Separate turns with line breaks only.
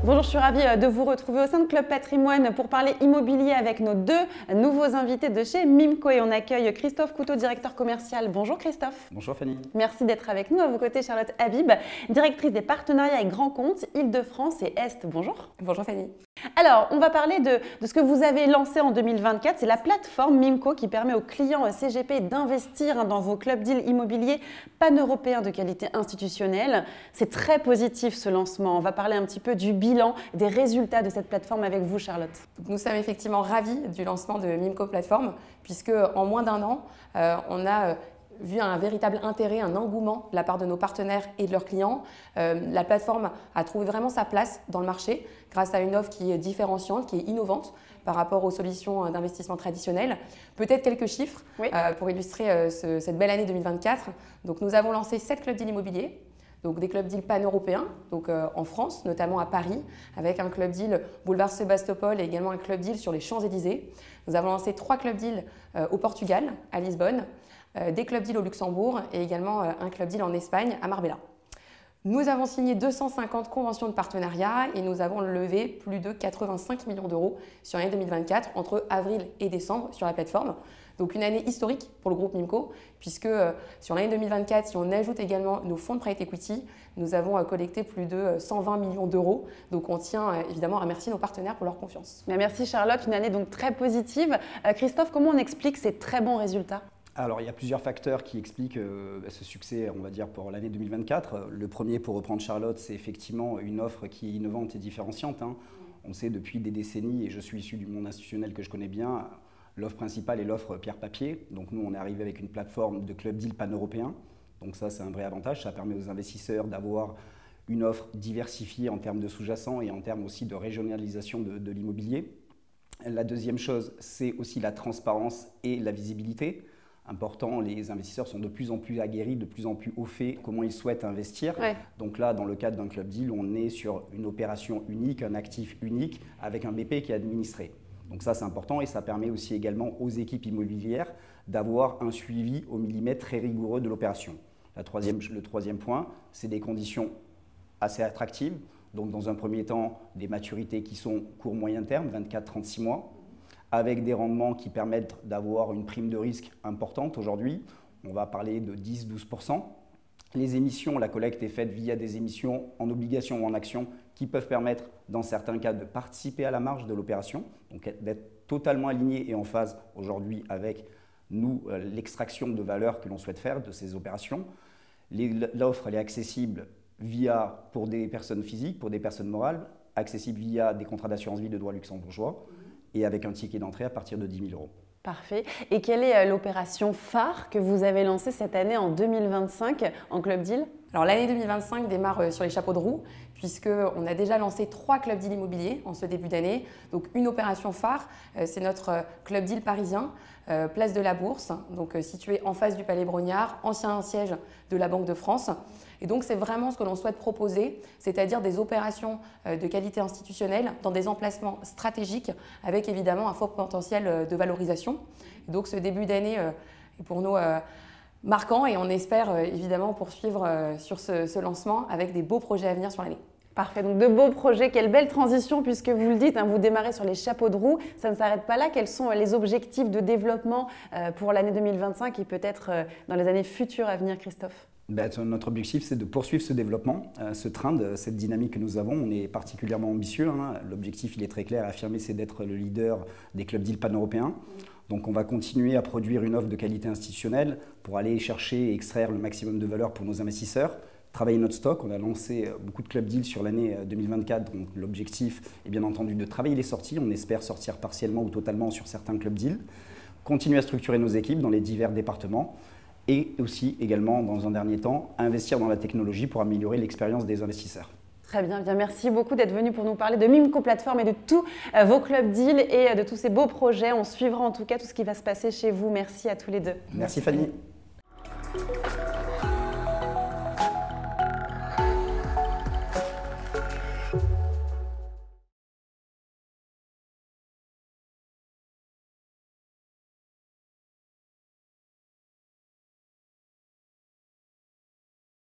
Bonjour, je suis ravie de vous retrouver au sein de Club Patrimoine pour parler immobilier avec nos deux nouveaux invités de chez Mimco et on accueille Christophe Couteau, directeur commercial. Bonjour Christophe.
Bonjour Fanny.
Merci d'être avec nous. À vos côtés, Charlotte Habib, directrice des partenariats avec Grands Comptes, Île-de-France et Est. Bonjour.
Bonjour Fanny.
Alors, on va parler de ce que vous avez lancé en 2024. C'est la plateforme Mimco qui permet aux clients CGP d'investir dans vos clubs deals immobiliers pan-européens de qualité institutionnelle. C'est très positif ce lancement. On va parler un petit peu du bilan, des résultats de cette plateforme avec vous, Charlotte.
Nous sommes effectivement ravis du lancement de Mimco Plateforme puisque en moins d'un an, on a vu un véritable intérêt, un engouement de la part de nos partenaires et de leurs clients. La plateforme a trouvé vraiment sa place dans le marché grâce à une offre qui est différenciante, qui est innovante par rapport aux solutions d'investissement traditionnelles. Peut-être quelques chiffres pour illustrer cette belle année 2024. Donc, nous avons lancé 7 clubs deals immobiliers. Donc des clubs deals pan-européens, en France, notamment à Paris, avec un club deal boulevard Sébastopol et également un club deal sur les Champs-Élysées. Nous avons lancé 3 clubs deals au Portugal, à Lisbonne, des clubs deals au Luxembourg et également un club deal en Espagne, à Marbella. Nous avons signé 250 conventions de partenariat et nous avons levé plus de 85 millions d'euros sur l'année 2024 entre avril et décembre sur la plateforme. Donc une année historique pour le groupe Mimco puisque sur l'année 2024, si on ajoute également nos fonds de private equity, nous avons collecté plus de 120 millions d'euros. Donc on tient évidemment à remercier nos partenaires pour leur confiance.
Merci Charlotte, une année donc très positive. Christophe, comment on explique ces très bons résultats ?
Alors, il y a plusieurs facteurs qui expliquent ce succès, on va dire, pour l'année 2024. Le premier, pour reprendre Charlotte, c'est effectivement une offre qui est innovante et différenciante. On sait depuis des décennies, et je suis issu du monde institutionnel que je connais bien, l'offre principale est l'offre pierre-papier. Donc nous, on est arrivé avec une plateforme de club deal pan-européen. Donc ça, c'est un vrai avantage. Ça permet aux investisseurs d'avoir une offre diversifiée en termes de sous-jacents et en termes aussi de régionalisation de l'immobilier. La deuxième chose, c'est aussi la transparence et la visibilité. Important, les investisseurs sont de plus en plus aguerris, de plus en plus au fait comment ils souhaitent investir. Donc là, dans le cadre d'un club deal, on est sur une opération unique, un actif unique avec un BP qui est administré. Donc ça, c'est important et ça permet aussi également aux équipes immobilières d'avoir un suivi au millimètre très rigoureux de l'opération. Le troisième point, c'est des conditions assez attractives. Donc dans un premier temps, des maturités qui sont court-moyen terme, 24-36 mois. Avec des rendements qui permettent d'avoir une prime de risque importante aujourd'hui. On va parler de 10-12%. Les émissions, la collecte est faite via des émissions en obligations ou en actions qui peuvent permettre, dans certains cas, de participer à la marge de l'opération, donc d'être totalement aligné et en phase aujourd'hui avec nous, l'extraction de valeur que l'on souhaite faire de ces opérations. L'offre, elle est accessible pour des personnes physiques, pour des personnes morales, accessible via des contrats d'assurance vie de droit luxembourgeois, et avec un ticket d'entrée à partir de 10 000 euros.
Parfait. Et quelle est l'opération phare que vous avez lancée cette année en 2025 en club deal ?
Alors l'année 2025 démarre sur les chapeaux de roue puisqu'on a déjà lancé 3 clubs deal immobiliers en ce début d'année. Donc une opération phare, c'est notre club deal parisien, place de la Bourse, donc situé en face du Palais Brongniart, ancien siège de la Banque de France. Et donc c'est vraiment ce que l'on souhaite proposer, c'est-à-dire des opérations de qualité institutionnelle dans des emplacements stratégiques avec évidemment un fort potentiel de valorisation. Et donc ce début d'année est pour nous marquant et on espère évidemment poursuivre sur ce lancement avec des beaux projets à venir sur l'année.
Parfait, donc de beaux projets, quelle belle transition puisque vous le dites, vous démarrez sur les chapeaux de roue, ça ne s'arrête pas là. Quels sont les objectifs de développement pour l'année 2025 et peut-être dans les années futures à venir, Christophe ?
Notre objectif, c'est de poursuivre ce développement, ce trend, cette dynamique que nous avons. On est particulièrement ambitieux. L'objectif, il est très clair, affirmé, c'est d'être le leader des clubs deals pan-européens. Donc on va continuer à produire une offre de qualité institutionnelle pour aller chercher et extraire le maximum de valeur pour nos investisseurs. Travailler notre stock, on a lancé beaucoup de club deals sur l'année 2024, donc l'objectif est bien entendu de travailler les sorties, on espère sortir partiellement ou totalement sur certains club deals, continuer à structurer nos équipes dans les divers départements et aussi également dans un dernier temps investir dans la technologie pour améliorer l'expérience des investisseurs.
Très bien, merci beaucoup d'être venu pour nous parler de Mimco Plateforme et de tous vos clubs deals et de tous ces beaux projets. On suivra en tout cas tout ce qui va se passer chez vous. Merci à tous les deux.
Merci Fanny.